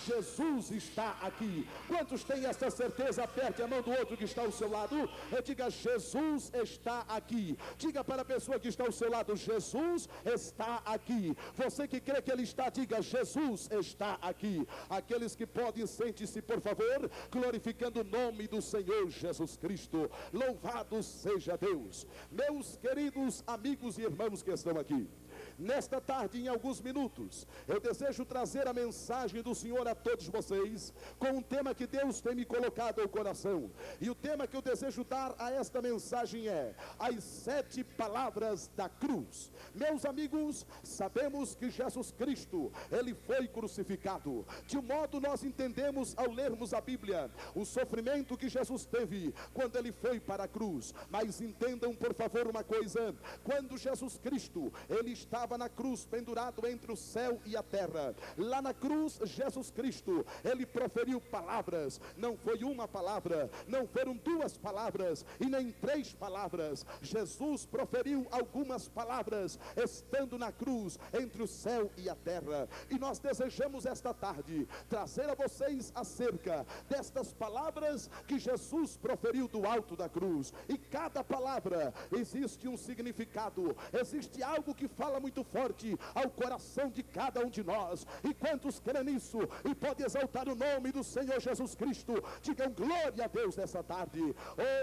Jesus está aqui. Quantos têm essa certeza? Aperte a mão do outro que está ao seu lado e diga: Jesus está aqui. Diga para a pessoa que está ao seu lado: Jesus está aqui. Você que crê que Ele está, diga: Jesus está aqui. Aqueles que podem, sente-se por favor, glorificando o nome do Senhor Jesus Cristo. Louvado seja Deus. Meus queridos amigos e irmãos que estão aqui, nesta tarde, em alguns minutos, eu desejo trazer a mensagem do Senhor a todos vocês, com um tema que Deus tem me colocado ao coração. E o tema que eu desejo dar a esta mensagem é: as 7 palavras da cruz. Meus amigos, sabemos que Jesus Cristo, Ele foi crucificado. De um modo nós entendemos ao lermos a Bíblia, o sofrimento que Jesus teve quando Ele foi para a cruz. Mas entendam por favor uma coisa: quando Jesus Cristo, Ele estava na cruz, pendurado entre o céu e a terra, lá na cruz, Jesus Cristo, Ele proferiu palavras. Não foi uma palavra, não foram 2 palavras e nem 3 palavras. Jesus proferiu algumas palavras estando na cruz, entre o céu e a terra. E nós desejamos esta tarde trazer a vocês acerca destas palavras que Jesus proferiu do alto da cruz. E cada palavra existe um significado, existe algo que fala muito forte ao coração de cada um de nós. E quantos creem nisso e podem exaltar o nome do Senhor Jesus Cristo, digam glória a Deus nessa tarde.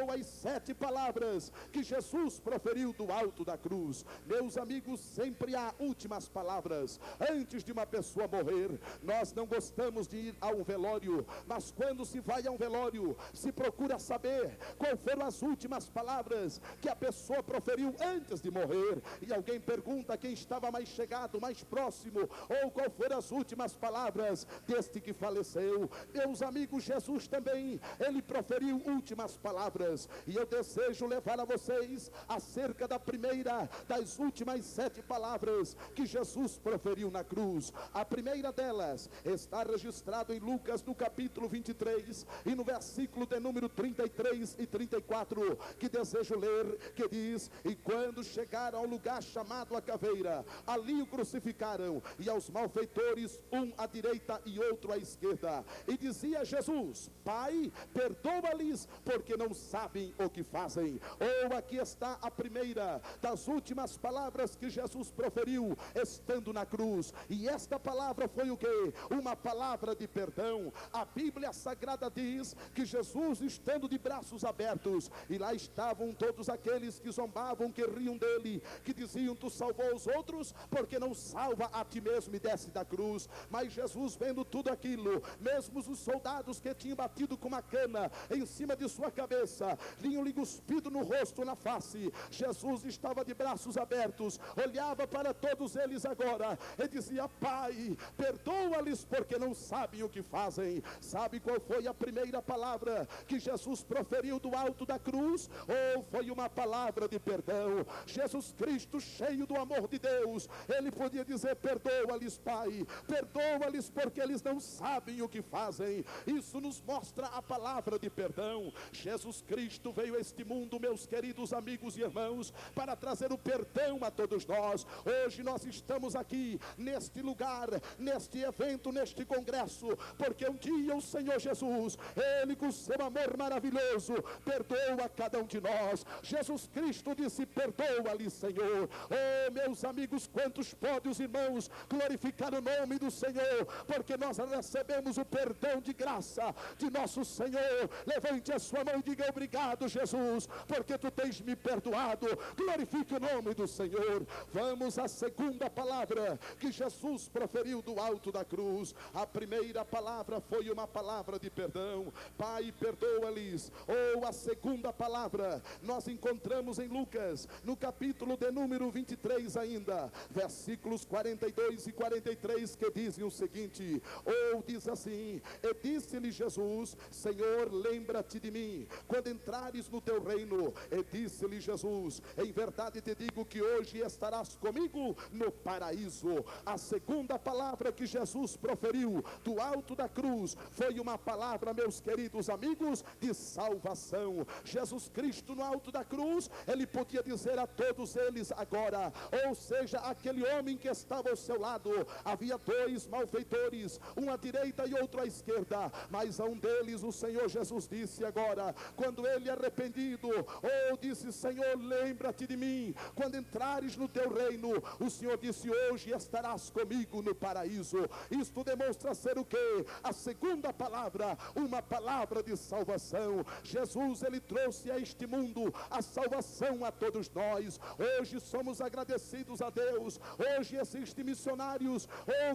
Ou as 7 palavras que Jesus proferiu do alto da cruz. Meus amigos, sempre há últimas palavras antes de uma pessoa morrer. Nós não gostamos de ir a um velório, mas quando se vai a um velório, se procura saber qual foram as últimas palavras que a pessoa proferiu antes de morrer. E alguém pergunta quem estava mais chegado, mais próximo, ou qual foram as últimas palavras deste que faleceu. Meus amigos, Jesus também, Ele proferiu últimas palavras. E eu desejo levar a vocês acerca da primeira das últimas 7 palavras que Jesus proferiu na cruz. A primeira delas está registrado em Lucas, no capítulo 23 e no versículo de número 33 e 34, que desejo ler, que diz: e quando chegaram ao lugar chamado a Caveira, ali o crucificaram, e aos malfeitores, um à direita e outro à esquerda. E dizia Jesus: Pai, perdoa-lhes, porque não sabem o que fazem. Ou aqui está a primeira das últimas palavras que Jesus proferiu estando na cruz. E esta palavra foi o quê? Uma palavra de perdão. A Bíblia Sagrada diz que Jesus, estando de braços abertos, e lá estavam todos aqueles que zombavam, que riam dele, que diziam: tu salvou os outros, porque não salva a ti mesmo e desce da cruz. Mas Jesus, vendo tudo aquilo, mesmo os soldados que tinham batido com uma cana em cima de sua cabeça, tinham-lhe cuspido no rosto, na face, Jesus estava de braços abertos, olhava para todos eles agora e dizia: Pai, perdoa-lhes, porque não sabem o que fazem. Sabe qual foi a primeira palavra que Jesus proferiu do alto da cruz? Ou foi uma palavra de perdão? Jesus Cristo, cheio do amor de Deus, Ele podia dizer: perdoa-lhes, Pai, perdoa-lhes, porque eles não sabem o que fazem. Isso nos mostra a palavra de perdão. Jesus Cristo veio a este mundo, meus queridos amigos e irmãos, para trazer o perdão a todos nós. Hoje nós estamos aqui, neste lugar, neste evento, neste congresso, porque um dia o Senhor Jesus, Ele com seu amor maravilhoso, perdoa a cada um de nós. Jesus Cristo disse: perdoa-lhe, Senhor. Oh, meus amigos, quantos podem os irmãos glorificar o nome do Senhor, porque nós recebemos o perdão de graça de nosso Senhor. Levante a sua mão e diga: obrigado, Jesus, porque tu tens me perdoado. Glorifique o nome do Senhor. Vamos à segunda palavra que Jesus proferiu do alto da cruz. A primeira palavra foi uma palavra de perdão: Pai, perdoa-lhes. Ou a segunda palavra nós encontramos em Lucas, no capítulo de número 23 ainda, versículos 42 e 43, que dizem o seguinte: ou diz assim: e disse-lhe Jesus: Senhor, lembra-te de mim quando entrares no teu reino. E disse-lhe Jesus: em verdade te digo que hoje estarás comigo no paraíso. A segunda palavra que Jesus proferiu do alto da cruz foi uma palavra, meus queridos amigos, de salvação. Jesus Cristo no alto da cruz, Ele podia dizer a todos eles agora: ou se veja aquele homem que estava ao seu lado. Havia dois malfeitores, um à direita e outro à esquerda, mas a um deles o Senhor Jesus disse agora, quando ele arrependido, disse: Senhor, lembra-te de mim, quando entrares no teu reino. O Senhor disse: hoje estarás comigo no paraíso. Isto demonstra ser o quê? A segunda palavra, uma palavra de salvação. Jesus, ele trouxe a este mundo a salvação a todos nós. Hoje somos agradecidos a Deus. Hoje existem missionários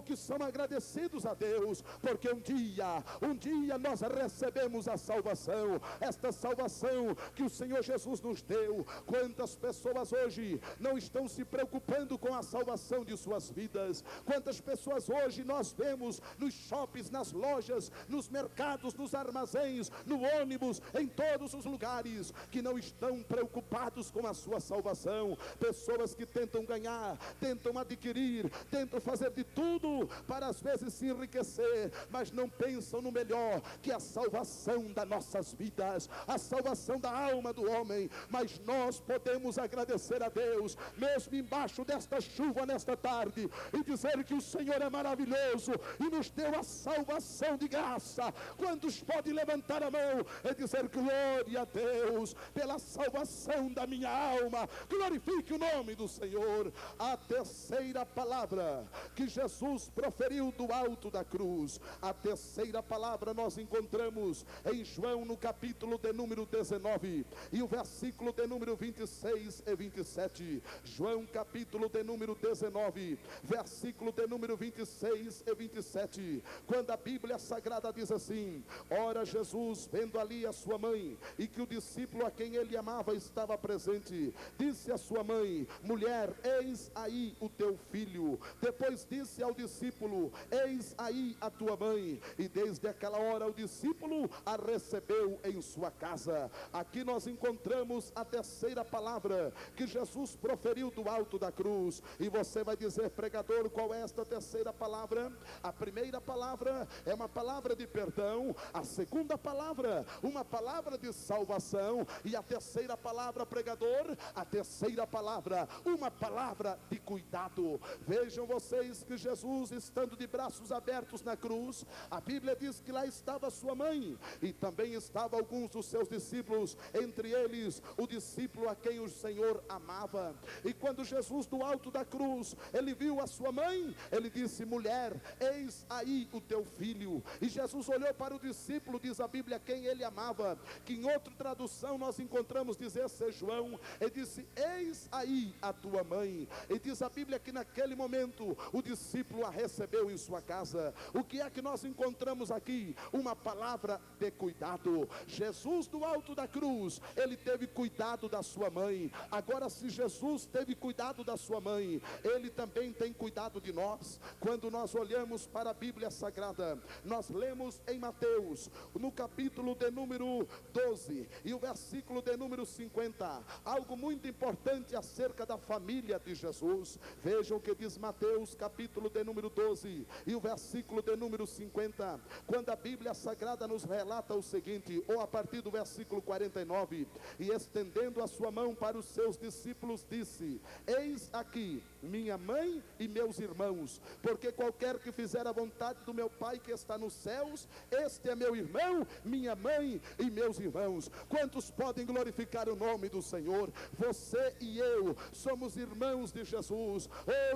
que são agradecidos a Deus, porque um dia nós recebemos a salvação, esta salvação que o Senhor Jesus nos deu. Quantas pessoas hoje não estão se preocupando com a salvação de suas vidas? Quantas pessoas hoje nós vemos nos shoppings, nas lojas, nos mercados, nos armazéns, no ônibus, em todos os lugares, que não estão preocupados com a sua salvação? Pessoas que tentam ganhar, tentam adquirir, tentam fazer de tudo para às vezes se enriquecer, mas não pensam no melhor, que é a salvação das nossas vidas, a salvação da alma do homem. Mas nós podemos agradecer a Deus, mesmo embaixo desta chuva nesta tarde, e dizer que o Senhor é maravilhoso e nos deu a salvação de graça. Quantos podem levantar a mão e dizer: glória a Deus pela salvação da minha alma, glorifique o nome do Senhor? A terceira palavra que Jesus proferiu do alto da cruz, a terceira palavra nós encontramos em João, no capítulo de número 19 e o versículo de número 26 e 27. João, capítulo de número 19, versículo de número 26 e 27, quando a Bíblia Sagrada diz assim: ora, Jesus, vendo ali a sua mãe, e que o discípulo a quem ele amava estava presente, disse à sua mãe: mulher, eis aí o teu filho. Depois disse ao discípulo: eis aí a tua mãe. E desde aquela hora o discípulo a recebeu em sua casa. Aqui nós encontramos a terceira palavra que Jesus proferiu do alto da cruz. E você vai dizer: pregador, qual é esta terceira palavra? A primeira palavra é uma palavra de perdão, a segunda palavra, uma palavra de salvação, e a terceira palavra, pregador, a terceira palavra, uma palavra de cuidado. Vejam vocês que Jesus, estando de braços abertos na cruz, a Bíblia diz que lá estava sua mãe, e também estavam alguns dos seus discípulos, entre eles o discípulo a quem o Senhor amava. E quando Jesus, do alto da cruz, ele viu a sua mãe, ele disse: mulher, eis aí o teu filho. E Jesus olhou para o discípulo, diz a Bíblia, quem ele amava, que em outra tradução nós encontramos dizer ser João, e disse: eis aí a tua mãe. E diz a Bíblia que naquele momento o discípulo a recebeu em sua casa. O que é que nós encontramos aqui? Uma palavra de cuidado. Jesus, do alto da cruz, ele teve cuidado da sua mãe. Agora, se Jesus teve cuidado da sua mãe, ele também tem cuidado de nós. Quando nós olhamos para a Bíblia Sagrada, nós lemos em Mateus, no capítulo de número 12 e o versículo de número 50, algo muito importante acerca da família de Jesus. Vejam o que diz Mateus, capítulo de número 12 e o versículo de número 50, quando a Bíblia Sagrada nos relata o seguinte, ou a partir do versículo 49: e estendendo a sua mão para os seus discípulos, disse: eis aqui minha mãe e meus irmãos, porque qualquer que fizer a vontade do meu Pai que está nos céus, este é meu irmão, minha mãe e meus irmãos. Quantos podem glorificar o nome do Senhor? Você e eu somos irmãos de Jesus.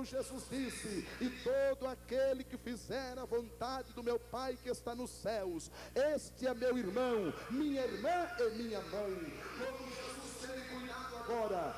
Jesus disse: e todo aquele que fizer a vontade do meu Pai que está nos céus, este é meu irmão, minha irmã e minha mãe. Como Jesus teve cuidado agora,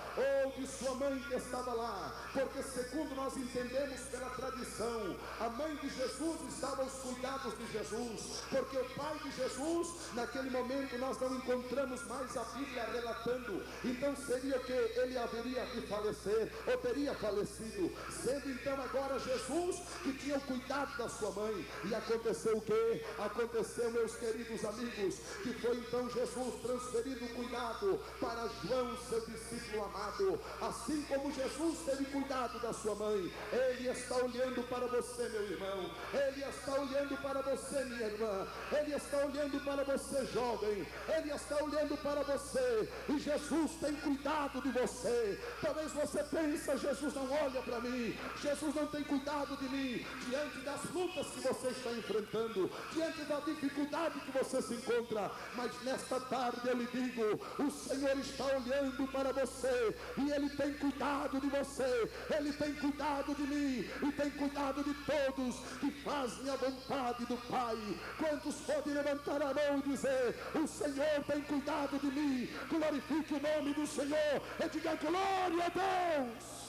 de sua mãe que estava lá, porque segundo nós entendemos pela tradição, a mãe de Jesus estava aos cuidados de Jesus, porque o pai de Jesus, naquele momento nós não encontramos mais a Bíblia relatando. Então seria que ele haveria de falecer, ou teria falecido, sendo então agora Jesus que tinha o cuidado da sua mãe. E aconteceu o que? Aconteceu, meus queridos amigos, que foi então Jesus transferido o cuidado para João, seu discípulo, discípulo amado, assim como Jesus teve cuidado da sua mãe, Ele está olhando para você, meu irmão, Ele está olhando para você, minha irmã, Ele está olhando para você, jovem, Ele está olhando para você, e Jesus tem cuidado de você. Talvez você pense, Jesus não olha para mim, Jesus não tem cuidado de mim, diante das lutas que você está enfrentando, diante da dificuldade que você se encontra, mas nesta tarde eu lhe digo, o Senhor está olhando para você, e Ele tem cuidado de você, Ele tem cuidado de mim, e tem cuidado de todos que fazem a vontade do Pai. Quantos podem levantar a mão e dizer, o Senhor tem cuidado de mim? Glorifique o nome do Senhor e diga glória a Deus.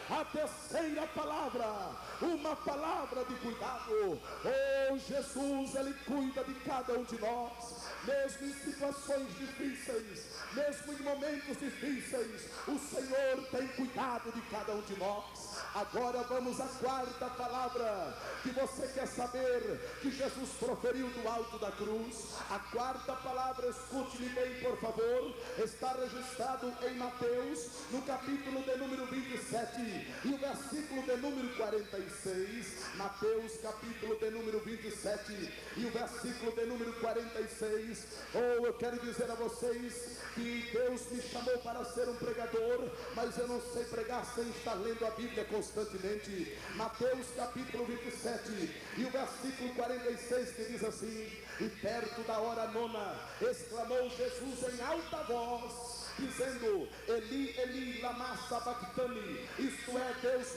A terceira palavra, uma palavra de cuidado. Oh, Jesus, Ele cuida de cada um de nós, mesmo em situações difíceis, mesmo em momentos difíceis, o Senhor tem cuidado de cada um de nós. Agora vamos à quarta palavra, que você quer saber, que Jesus proferiu do alto da cruz. A quarta palavra, escute-me bem por favor, está registrado em Mateus, no capítulo de número 27, e o versículo de número 46, Mateus capítulo de número 27, e o versículo de número 46, eu quero dizer a vocês, que Deus me chamou para ser um pregador, mas eu não sei pregar sem estar lendo a Bíblia constantemente. Mateus capítulo 27 e o versículo 46, que diz assim: e perto da hora nona, exclamou Jesus em alta voz, dizendo, Eli, Eli, lama sabachthani, isto é, Deus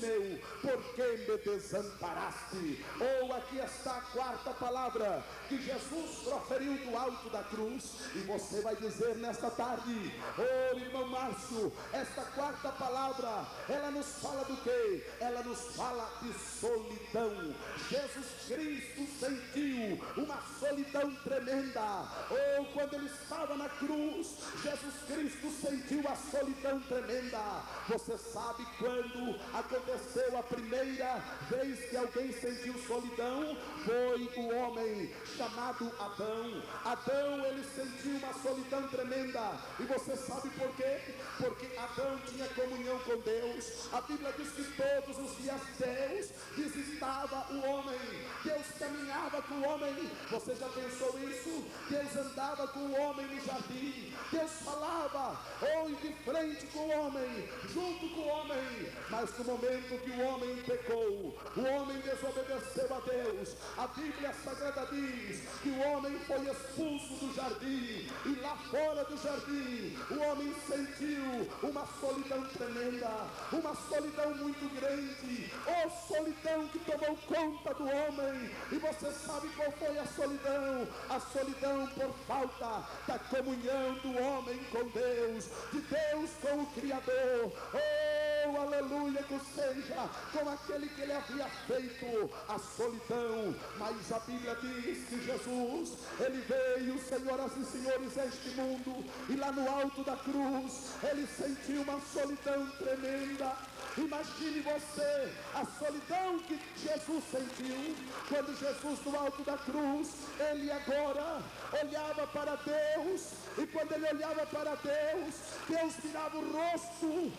meu, por que me desamparaste? Ou aqui está a quarta palavra, que Jesus proferiu do alto da cruz, e você vai dizer nesta tarde, oh irmão Márcio, esta quarta palavra, ela nos fala do quê? Ela nos fala de solidão. Jesus Cristo sentiu uma solidão tremenda. Oh, quando Ele estava na cruz, Jesus Cristo sentiu a solidão tremenda. Você sabe quando aconteceu a primeira vez que alguém sentiu solidão? Foi o homem chamado Adão. Adão, ele sentiu uma solidão tremenda. E você sabe por quê? Porque Adão tinha comunhão com Deus. A Bíblia diz que todos os dias Deus visitava o homem, Deus caminhava com o homem. Você já pensou isso? Deus andava com o homem no jardim, Deus falava de frente com o homem, junto com o homem. Mas no momento que o homem pecou, o homem desobedeceu a Deus, a Bíblia Sagrada diz que o homem foi expulso do jardim, e lá fora do jardim o homem sentiu uma solidão tremenda, uma solidão muito grande, solidão que tomou conta do homem. E você sabe qual foi a solidão? A solidão por falta da comunhão do homem com Deus, de Deus com o Criador. Oh, aleluia, que seja com aquele que Ele havia feito a solidão. Mas a Bíblia diz que Jesus, Ele veio, senhoras e senhores, a este mundo, e lá no alto da cruz, Ele sentiu uma solidão tremenda. Imagine você a solidão que Jesus sentiu quando Jesus no alto da cruz, Ele agora olhava para Deus, e quando Ele olhava para Deus, Deus virava o rosto.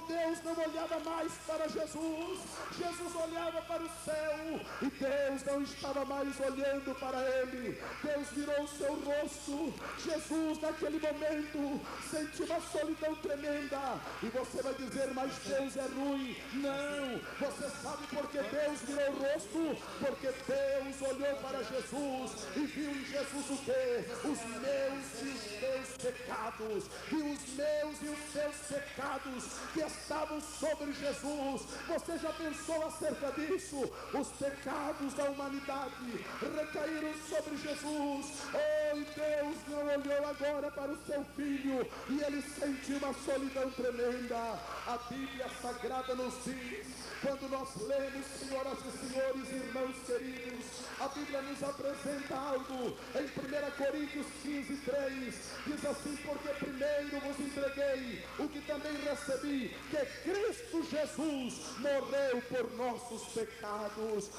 Deus não olhava mais para Jesus, Jesus olhava para o céu, e Deus não estava mais olhando para Ele. Deus virou o seu rosto. Jesus naquele momento sentiu uma solidão tremenda. E você vai dizer, mas Deus é ruim. Não, você sabe por que Deus virou o rosto? Porque Deus olhou para Jesus e viu em Jesus o quê? Os meus e os teus pecados, e os meus e os seus pecados que estavam sobre Jesus. Você já pensou acerca disso? Os pecados da humanidade recaíram sobre Jesus. E Deus não olhou agora para o seu filho, e Ele sentiu uma solidão tremenda. A Bíblia Sagrada nos diz, quando nós lemos, senhoras e senhores, irmãos queridos, a Bíblia nos apresenta algo em 1 Coríntios 15:3, diz assim, porque primeiro vos entreguei o que também recebi, que Cristo Jesus morreu por nossos pecados.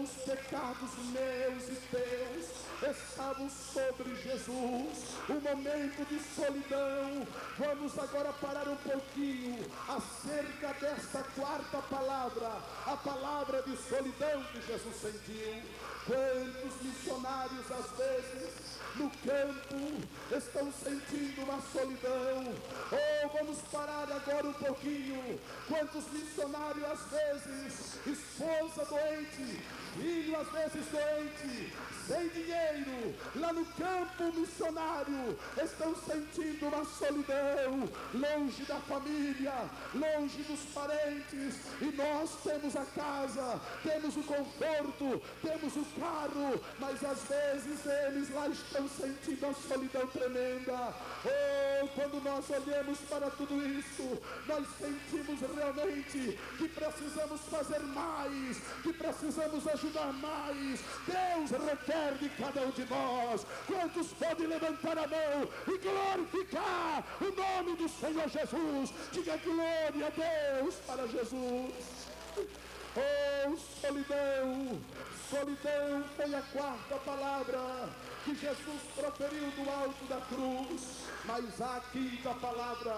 os pecados meus e teus estavam sobre Jesus. Um momento de solidão. Vamos agora parar um pouquinho acerca desta quarta palavra, a palavra de solidão que Jesus sentiu. Quantos missionários às vezes no campo estão sentindo uma solidão? Vamos parar agora um pouquinho. Quantos missionários às vezes, esposa doente, filho às vezes doente, sem dinheiro, lá no campo missionário, estão sentindo uma solidão, longe da família, longe dos parentes. E nós temos a casa, temos o conforto, temos o carro, mas às vezes eles lá estão sentindo a solidão tremenda. Quando nós olhamos para tudo isso, nós sentimos realmente que precisamos fazer mais, que precisamos ajudar mais. Deus requer de cada um de nós. Quantos podem levantar a mão e glorificar o nome do Senhor Jesus? Diga glória a Deus para Jesus. Solidão. Solidão foi a quarta palavra que Jesus proferiu do alto da cruz. Mas a quinta palavra,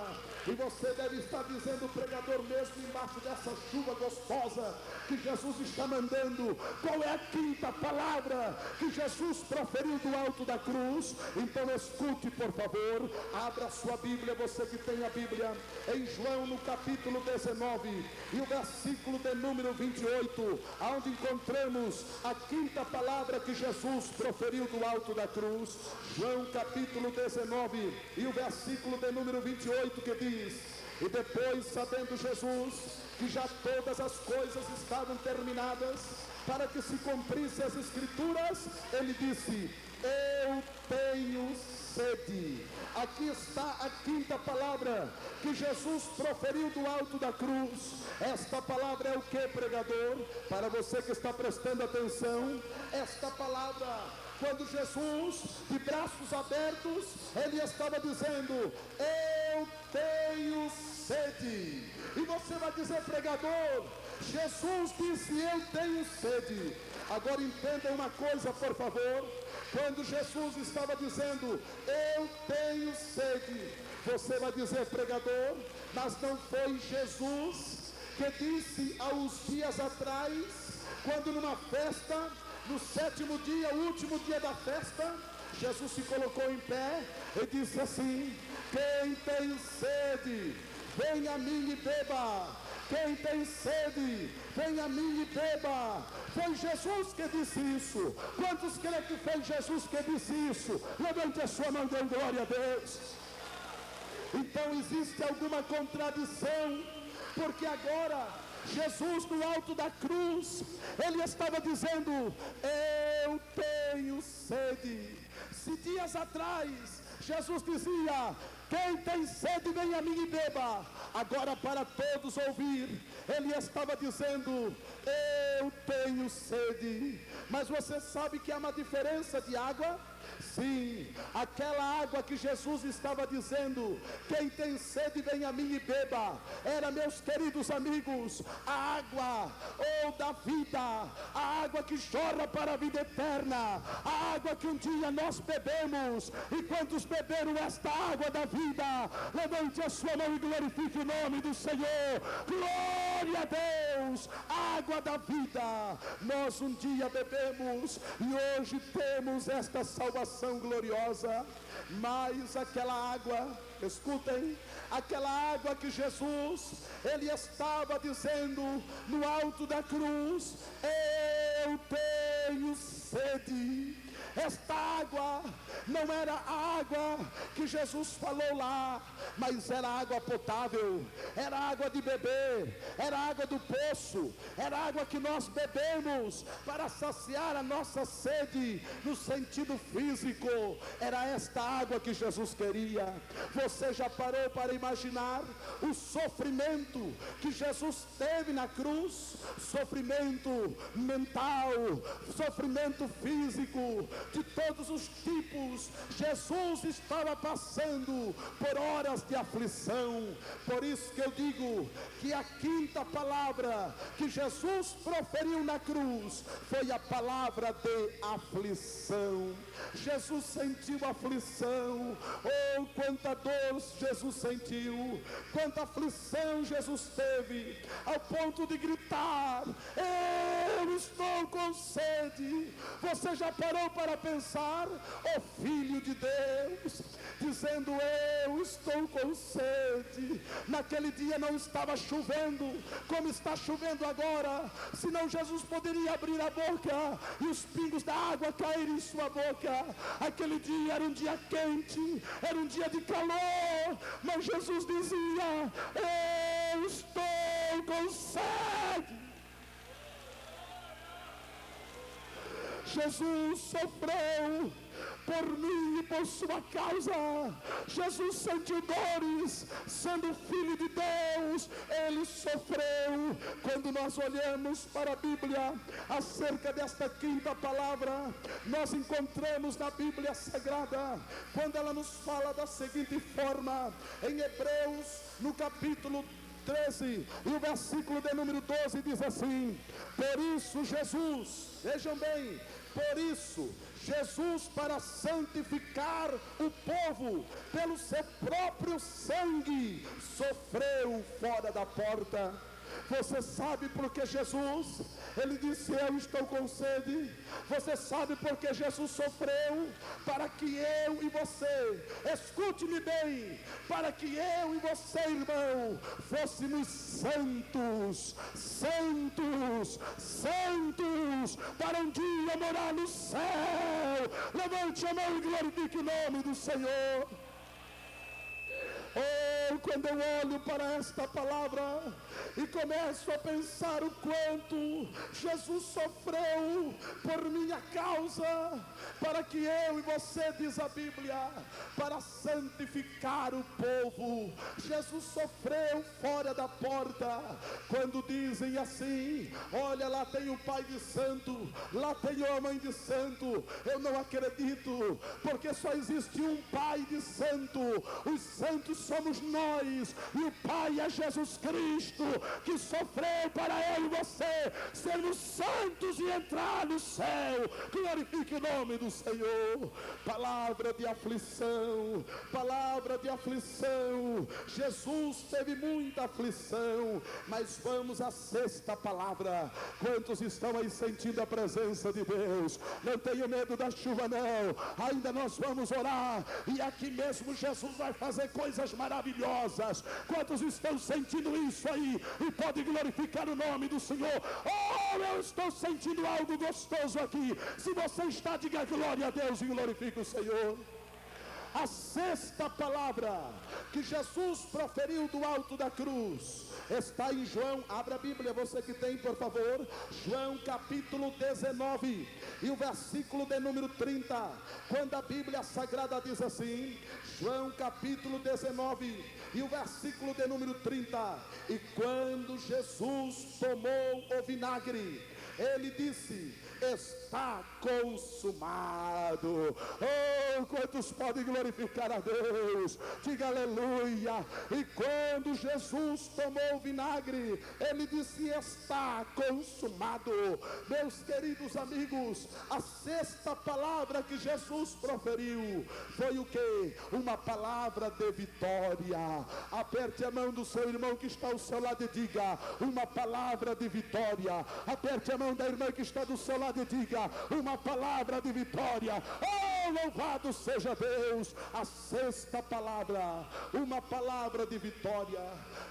e você deve estar dizendo, pregador, mesmo embaixo dessa chuva gostosa que Jesus está mandando, qual é a quinta palavra que Jesus proferiu do alto da cruz? Então escute, por favor, abra sua Bíblia, você que tem a Bíblia, em João no capítulo 19 e o versículo de número 28, onde encontramos a quinta palavra que Jesus proferiu do alto da cruz. João capítulo 19 e o versículo de número 28, que diz: e depois, sabendo Jesus que já todas as coisas estavam terminadas, para que se cumprisse as escrituras, ele disse: eu tenho sede. Aqui está a quinta palavra que Jesus proferiu do alto da cruz. Esta palavra é o que, pregador? Para você que está prestando atenção, esta palavra, quando Jesus, de braços abertos, ele estava dizendo: eu tenho sede. E você vai dizer, pregador, Jesus disse: eu tenho sede. Agora entenda uma coisa, por favor. Quando Jesus estava dizendo: eu tenho sede, você vai dizer, pregador, mas não foi Jesus que disse há uns dias atrás, quando numa festa, no sétimo dia, o último dia da festa, Jesus se colocou em pé e disse assim: quem tem sede, venha a mim e beba. Quem tem sede, venha a mim e beba. Foi Jesus que disse isso. Quantos creem que foi Jesus que disse isso? Levante a sua mão e dê glória a Deus. Então existe alguma contradição, porque agora Jesus, no alto da cruz, ele estava dizendo: eu tenho sede. Se dias atrás Jesus dizia: quem tem sede, vem a mim e beba. Agora, para todos ouvir, ele estava dizendo: eu tenho sede. Mas você sabe que há uma diferença de água? Sim, aquela água que Jesus estava dizendo: quem tem sede, vem a mim e beba, era, meus queridos amigos, a água da vida, a água que jorra para a vida eterna, a água que um dia nós bebemos. E quantos beberam esta água da vida? Levante a sua mão e glorifique o nome do Senhor. Glória a Deus, água da vida. Nós um dia bebemos e hoje temos esta salvação gloriosa. Mas aquela água, escutem, aquela água que Jesus, ele estava dizendo no alto da cruz: eu tenho sede. Esta água não era a água que Jesus falou lá, mas era água potável, era água de beber, era água do poço, era água que nós bebemos para saciar a nossa sede no sentido físico. Era esta água que Jesus queria. Você já parou para imaginar o sofrimento que Jesus teve na cruz? Sofrimento mental, sofrimento físico, de todos os tipos queridos, Jesus estava passando por horas de aflição. Por isso que eu digo que a quinta palavra que Jesus proferiu na cruz foi a palavra de aflição. Jesus sentiu aflição. Oh, quanta dor Jesus sentiu, quanta aflição Jesus teve, ao ponto de gritar: eu estou com sede. Você já parou para pensar? O Filho de Deus dizendo: eu estou com sede. Naquele dia não estava chovendo como está chovendo agora, senão Jesus poderia abrir a boca e os pingos da água caírem em sua boca. Aquele dia era um dia quente, era um dia de calor, mas Jesus dizia: eu estou com sede. Jesus sofreu por mim e por sua causa. Jesus sentiu dores, sendo filho de Deus, ele sofreu. Quando nós olhamos para a Bíblia acerca desta quinta palavra, nós encontramos na Bíblia Sagrada, quando ela nos fala da seguinte forma, em Hebreus, no capítulo 13, e o versículo de número 12 diz assim: por isso Jesus, vejam bem, por isso Jesus, para santificar o povo pelo seu próprio sangue, sofreu fora da porta. Você sabe por que Jesus, ele disse: eu estou com sede? Você sabe por que Jesus sofreu? Para que eu e você, escute-me bem, para que eu e você, irmão, fôssemos santos, santos, santos, para um dia morar no céu. Levante a mão e glorifique o nome do Senhor. Oh, quando eu olho para esta palavra e começo a pensar o quanto Jesus sofreu por minha causa, para que eu e você, diz a Bíblia, para santificar o povo. Jesus sofreu fora da porta. Quando dizem assim: olha, lá tem o pai de santo, lá tem a mãe de santo, eu não acredito, porque só existe um pai de santo. Os santos somos nós, e o Pai é Jesus Cristo, que sofreu para eu e você sermos santos e entrar no céu. Glorifique o nome do Senhor. Palavra de aflição, palavra de aflição. Jesus teve muita aflição, mas vamos à sexta palavra. Quantos estão aí sentindo a presença de Deus? Não tenho medo da chuva não, ainda nós vamos orar, e aqui mesmo Jesus vai fazer coisas maravilhosas. Quantos estão sentindo isso aí e podem glorificar o nome do Senhor? Oh, eu estou sentindo algo gostoso aqui. Se você está, diga glória a Deus e glorifique o Senhor. A sexta palavra que Jesus proferiu do alto da cruz está em João. Abra a Bíblia, você que tem, por favor. João capítulo 19 e o versículo de número 30. Quando a Bíblia Sagrada diz assim, João capítulo 19 e o versículo de número 30: e quando Jesus tomou o vinagre, ele disse: está consumado. Oh, quantos podem glorificar a Deus? Diga aleluia. E quando Jesus tomou o vinagre, ele disse: está consumado. Meus queridos amigos, a sexta palavra que Jesus proferiu foi o que? Uma palavra de vitória. Aperte a mão do seu irmão que está ao seu lado e diga: uma palavra de vitória. Aperte a mão da irmã que está do seu lado e diga: uma palavra de vitória. Oh, louvado seja Deus. A sexta palavra, uma palavra de vitória.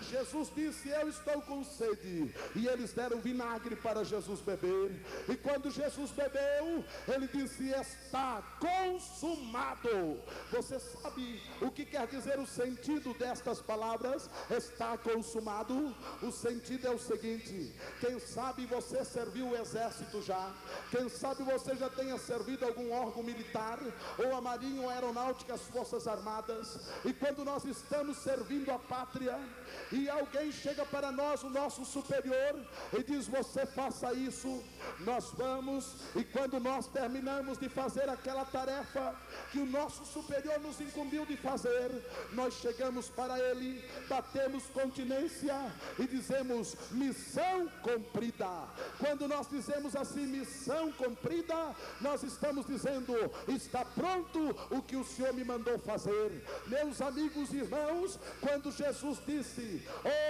Jesus disse: eu estou com sede, e eles deram vinagre para Jesus beber, e quando Jesus bebeu, ele disse: está consumado. Você sabe o que quer dizer o sentido destas palavras? Está consumado. O sentido é o seguinte: quem sabe você serviu o exército já, quem sabe você já tenha servido algum órgão militar, ou a Marinha ou a Aeronáutica, as Forças Armadas, e quando nós estamos servindo a pátria, e alguém chega para nós, o nosso superior, e diz: você faça isso, nós vamos, e quando nós terminamos de fazer aquela tarefa que o nosso superior nos incumbiu de fazer, nós chegamos para ele, batemos continência e dizemos: missão cumprida. Quando nós dizemos assim, missão cumprida, nós estamos dizendo: está pronto o que o Senhor me mandou fazer. Meus amigos e irmãos, quando Jesus disse: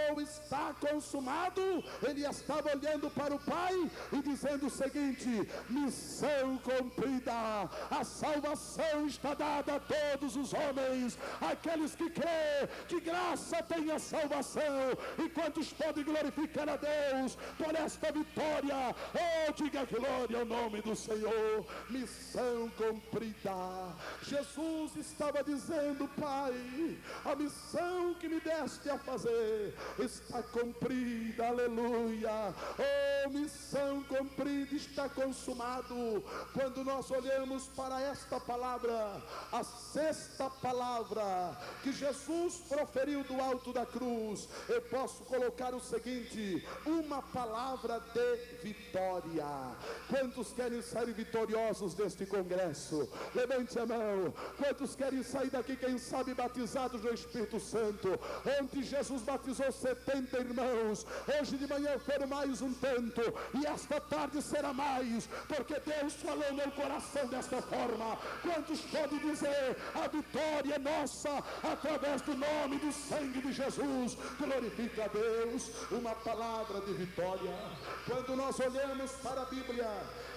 ou está consumado, ele estava olhando para o Pai e dizendo o seguinte: missão cumprida, a salvação está dada a todos os homens, aqueles que crê, de graça tem a salvação. E quantos podem glorificar a Deus por esta vitória? Oh, diga glória ao nome do Senhor. Missão cumprida. Jesus estava dizendo: Pai, a missão que me deste a fazer está cumprida, aleluia. Oh, missão cumprida, está consumado. Quando nós olhamos para esta palavra, a sexta palavra que Jesus proferiu do alto da cruz, eu posso colocar o seguinte: uma palavra de vitória. Quantos querem sair vitoriosos deste congresso? Levante a mão. Quantos querem sair daqui, quem sabe, batizados no Espírito Santo? Ontem Jesus batizou 70 irmãos, hoje de manhã foram mais um tanto, e esta tarde será mais, porque Deus falou no coração desta forma. Quantos podem dizer: a vitória é nossa, através do nome, do sangue de Jesus? Glorifica a Deus. Uma palavra de vitória. Quando nós olhamos para a Bíblia,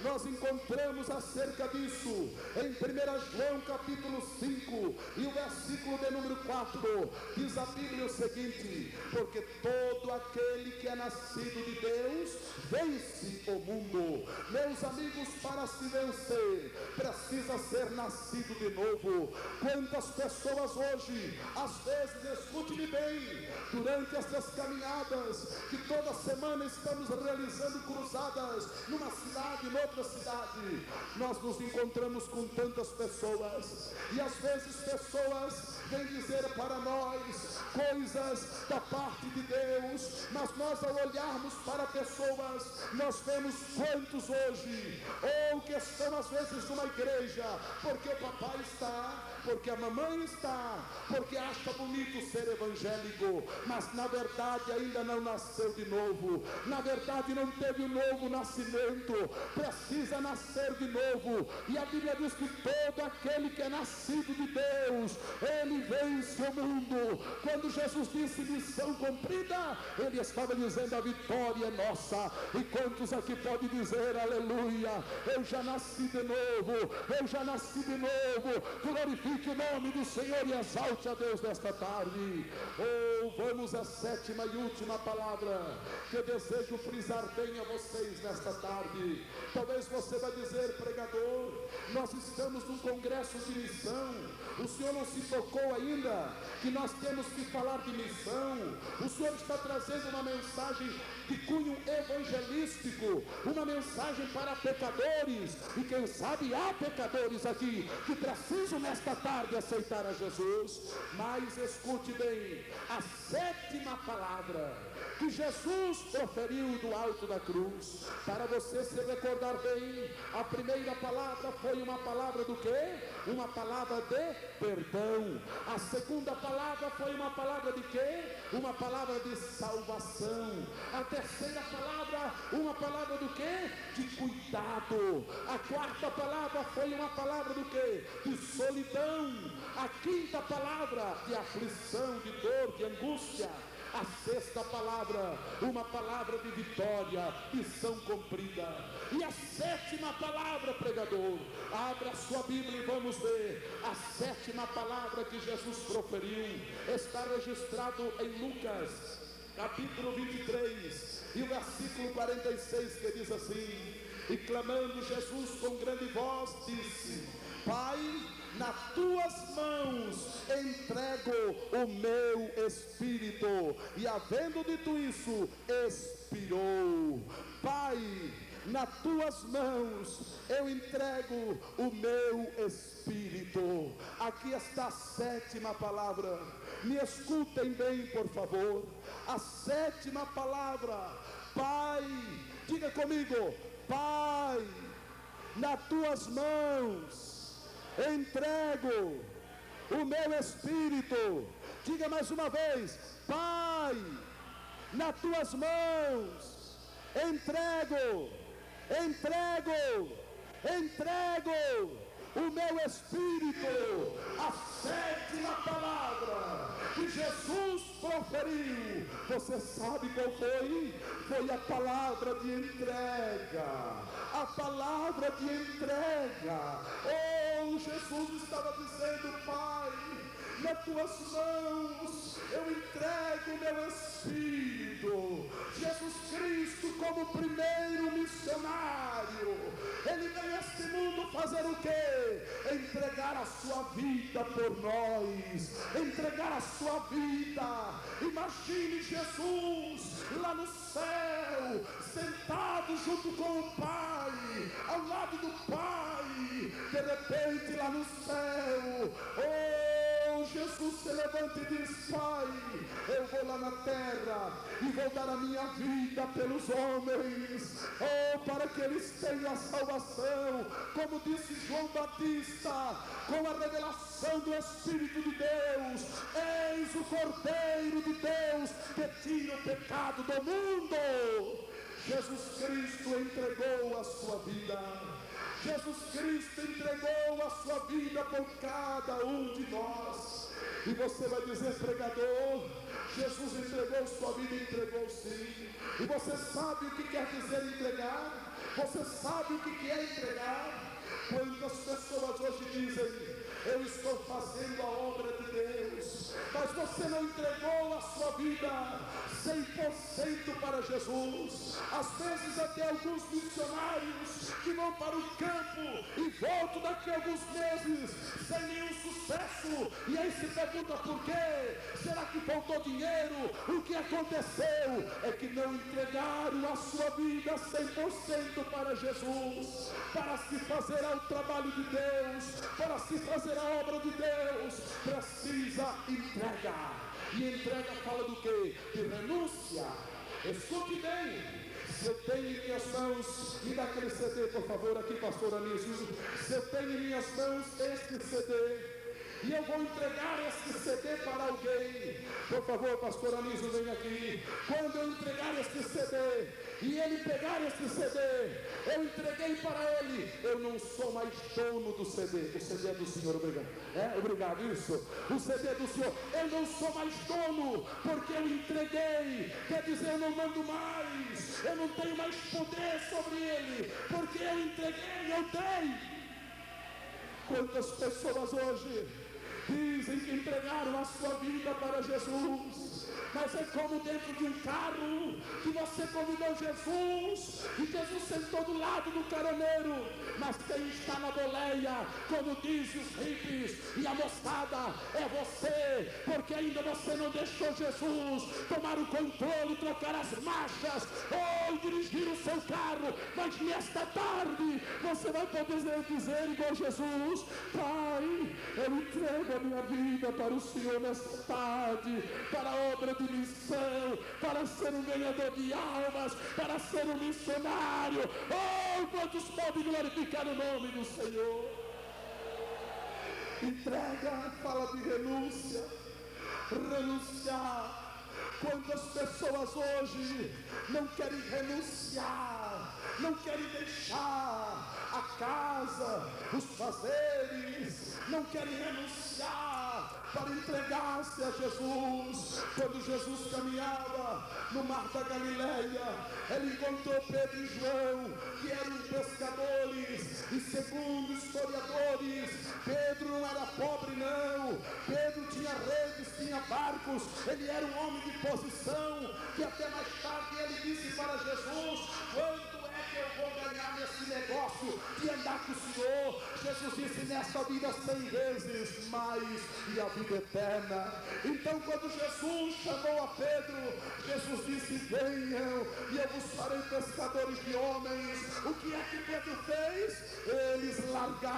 nós encontramos acerca disso em 1 João capítulo 5 e o versículo de número 4, diz a Bíblia o seguinte: porque todo aquele que é nascido de Deus vence o mundo. Meus amigos, para se vencer precisa ser nascido de novo. Quantas pessoas hoje, às vezes, escute-me bem, durante estas caminhadas que toda semana estamos realizando cruzadas numa cidade, noutra cidade, nós nos encontramos com tantas pessoas, e às vezes pessoas vêm dizer para nós coisas da parte de Deus, mas nós, ao olharmos para pessoas, nós vemos quantos hoje, ou que estão às vezes numa igreja, porque o papai está, porque a mamãe está, porque acha bonito ser evangélico, mas na verdade ainda não nasceu de novo, na verdade não teve um novo nascimento, precisa nascer de novo. E a Bíblia diz que todo aquele que é nascido de Deus, ele vence o mundo. Quando Jesus disse missão cumprida, ele estava dizendo: a vitória é nossa. E quantos aqui podem dizer aleluia, eu já nasci de novo, eu já nasci de novo? Glorifique o nome do Senhor e exalte a Deus nesta tarde. Oh, vamos à sétima e última palavra que eu desejo frisar bem a vocês nesta tarde. Talvez você vai dizer: pregador, nós estamos num congresso de missão, o Senhor não se tocou ainda que nós temos que falar de missão? O Senhor está trazendo uma mensagem de cunho evangelístico, uma mensagem para pecadores, e quem sabe há pecadores aqui que precisam nesta tarde aceitar a Jesus. Mas escute bem, a sétima palavra que Jesus proferiu do alto da cruz, para você se recordar bem, a primeira palavra foi uma palavra do quê? Uma palavra de perdão. A segunda palavra foi uma palavra de quê? Uma palavra de salvação. A terceira palavra, uma palavra do quê? De cuidado. A quarta palavra foi uma palavra do quê? De solidão. A quinta palavra, de aflição, de dor, de angústia. A sexta palavra, uma palavra de vitória, missão cumprida. E a sétima palavra, pregador, abra sua Bíblia e vamos ver. A sétima palavra que Jesus proferiu está registrado em Lucas capítulo 23 e o versículo 46, que diz assim: e clamando Jesus com grande voz disse: Pai, nas tuas mãos entrego o meu espírito. E havendo dito isso, expirou. Pai, nas tuas mãos eu entrego entrego o meu espírito. Aqui está a sétima palavra. Me escutem bem, por favor. A sétima palavra: Pai. Diga comigo: Pai, nas tuas mãos entrego o meu espírito. Diga mais uma vez: Pai, nas tuas mãos entrego o meu espírito. A sétima palavra que Jesus proferiu, você sabe qual foi? Foi a palavra de entrega. A palavra de entrega. Oh, Jesus estava dizendo: Pai, nas tuas mãos eu entrego o meu espírito. Jesus Cristo, como primeiro missionário, ele veio a este mundo fazer o quê? Entregar a sua vida por nós, entregar a sua vida. Imagine Jesus lá no céu, sentado junto com o Pai, ao lado do Pai. De repente, lá no céu, Jesus se levanta e diz: Pai, eu vou lá na terra e vou dar a minha vida pelos homens, para que eles tenham a salvação. Como disse João Batista, com a revelação do Espírito de Deus: eis o Cordeiro de Deus que tira o pecado do mundo. Jesus Cristo entregou a sua vida. Jesus Cristo entregou a sua vida por cada um de nós. E você vai dizer: pregador, Jesus entregou sua vida. Entregou sim. E você sabe o que quer dizer entregar? Você sabe o que é entregar? Quantas pessoas hoje dizem: eu estou fazendo a obra de Deus, mas você não entregou a sua vida 100% para Jesus. Às vezes até alguns missionários que vão para o campo e voltam daqui a alguns meses sem nenhum sucesso, e aí se pergunta por quê? Será que faltou dinheiro? O que aconteceu? É que não entregaram a sua vida 100% para Jesus, para se fazer ao trabalho de Deus, para se fazer a obra de Deus. Precisa entregar. E entrega fala do quê? De renúncia. Escute bem. Se eu tenho em minhas mãos, me dá aquele CD, por favor, aqui, pastor Anísio. Se eu tenho em minhas mãos este CD, e eu vou entregar este CD para alguém, por favor, pastor Anísio, vem aqui. Quando eu entregar este CD, e ele pegar este CD, eu entreguei para ele, eu não sou mais dono do CD. O CD é do Senhor, obrigado. Obrigado, isso. O CD é do Senhor. Eu não sou mais dono, porque eu entreguei. Quer dizer, eu não mando mais, eu não tenho mais poder sobre ele, porque eu entreguei, eu dei. Quantas pessoas hoje dizem que entregaram a sua vida para Jesus, mas é como dentro de um carro que você convidou Jesus e Jesus sentou do lado do caroneiro, mas quem está na boleia, como dizem os hippies e a moçada, é você, porque ainda você não deixou Jesus tomar o controle, trocar as marchas ou dirigir o seu carro. Mas nesta tarde você vai poder dizer igual Jesus: Pai, eu entrego a minha vida para o Senhor nesta tarde, para a obra de missão, para ser um ganhador de almas, para ser um missionário. Oh, quantos podem glorificar o nome do Senhor? Entrega fala de renúncia. Renunciar. Quantas pessoas hoje não querem renunciar, não querem deixar a casa, os fazeres, não querem renunciar para entregar-se a Jesus. Quando Jesus caminhava no mar da Galileia, ele encontrou Pedro e João, que eram pescadores, e segundo historiadores, Pedro não era pobre não, Pedro tinha redes, tinha barcos, ele era um homem de posição, que até mais tarde ele disse para Jesus: quanto é que eu vou ganhar nesse negócio de andar com o Senhor? Jesus disse: nessa vida 100 vezes mais, e a vida eterna. Então quando Jesus chamou a Pedro, Jesus disse: venham e eu vos farei pescadores de homens. O que é que Pedro fez? Ele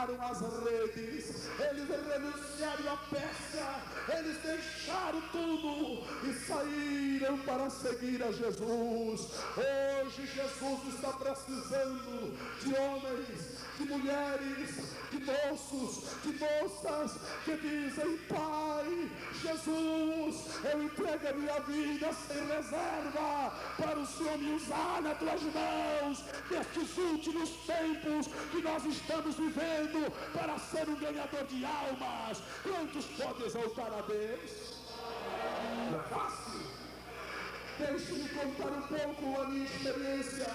tiraram as redes, eles renunciaram à pesca, eles deixaram tudo e saíram para seguir a Jesus. Hoje Jesus está precisando de homens, de mulheres, de moços, de moças que dizem: Pai, Jesus, eu entrego a minha vida sem reserva para o Senhor me usar nas tuas mãos nestes últimos tempos que nós estamos vivendo, para ser um ganhador de almas. Quantos podem exaltar a Deus? Não é fácil. Deixe-me contar um pouco a minha experiência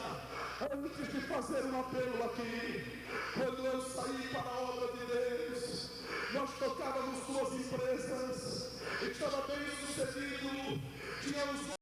antes de fazer um apelo aqui. Quando eu saí para a obra de Deus, nós tocávamos 2 empresas, estava bem sucedido, tínhamos